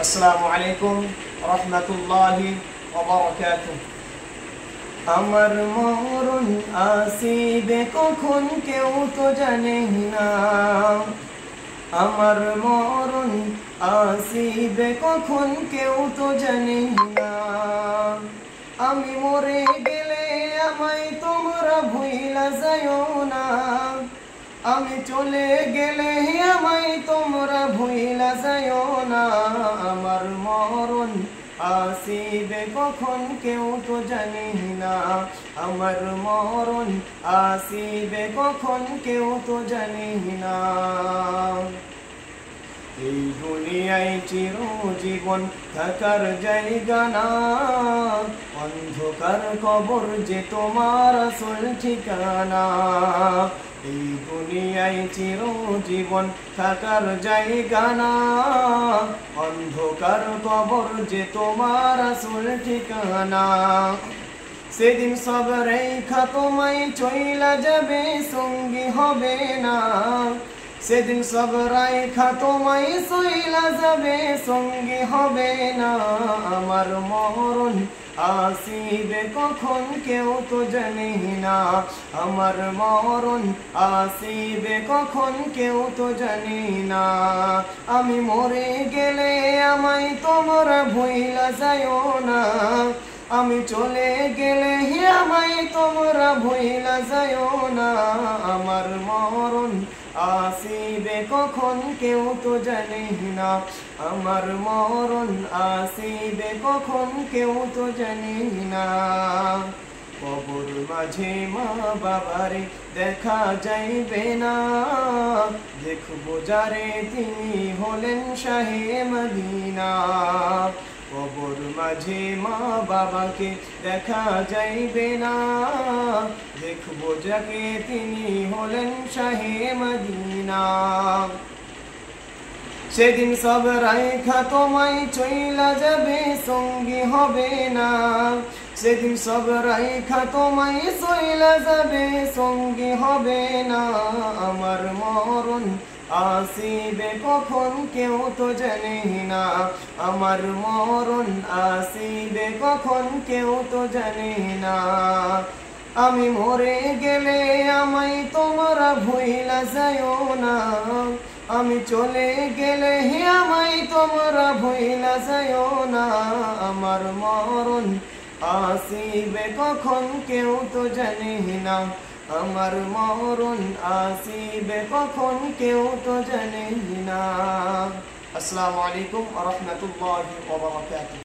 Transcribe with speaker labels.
Speaker 1: আসসালামু আলাইকুম রাহমাতুল্লাহি ওয়া বারাকাতুহু। আমার মরণ আসিবে কখন কেউ তো জানে না, আমার মরণ আসিবে কখন কেউ তো জানে না। আমি মরে গেলে আমায় তোমরা ভুইলা যাইও না, আমি চলে গেলে আমায় তোমরা ভুইলা যাইও না। আমার মরণ আসিবে কখন কেউ তো জানে না, আমার মরণ আসিবে কখন কেউ তো জানে না। এই দুনিয়ায় চিরজীবন থাকার জায়গা না, অন্ধকার কবর যে তোমার আসল ঠিকানা। এই দুনিয়ায় চিরজীবন থাকার জায়গা না, অন্ধকার কবর যে তোমার আসল ঠিকানা। সেদিন সব রেখা তোমায় চইলা যাবে, সঙ্গী হবে না। সেদিন সব রেখা তোমায় চইলা যাবে, সঙ্গী হবে না। আমার মরণ আসিবে কখন কেউ তো জানে না, আমার মরণ আসিবে কখন কেউ তো জানে না। আমি মরে গেলে আমায় তোমরা ভুইলা যাইও না, আমি চলে গেলে আমায় তোমরা ভুইলা যাইও না। আমার মরণ আসিবে কখন কেউ তো জানে না, আমার মরণ আসিবে কখন কেউ তো জানে না। কবর মাঝে মা বাবারে দেখা যাইবে না, দেখবো যারে তিনি হলেন শাহে মদিনা। কবর মাঝে মা বাবাকে দেখা যাইবে না, দেখবো যাকে তিনি হলেন শাহে মদিনা। সেদিন সব রেখা তোমায় চইলা যাবে, সঙ্গী হবে না। সেদিন সব রেখা তোমায় চইলা যাবে, সঙ্গী হবে না। আমার মরণ আসিবে কখন কেউ তো জানে না, আমার মরণ আসিবে কখন কেউ তো জানে না। আমি মরে গেলে আমায় তোমরা ভুইলা যাইও না, আমি চলে গেলে আমায় তোমরা ভুইলা যাইও না। আমার মরণ আসিবে কখন কেউ তো জানে না, আমার মরণ আসিবে কখন কেউ তো জানে না। আসসালামু আলাইকুম ওয়া রাহমাতুল্লাহি ওয়া বারাকাতুহু।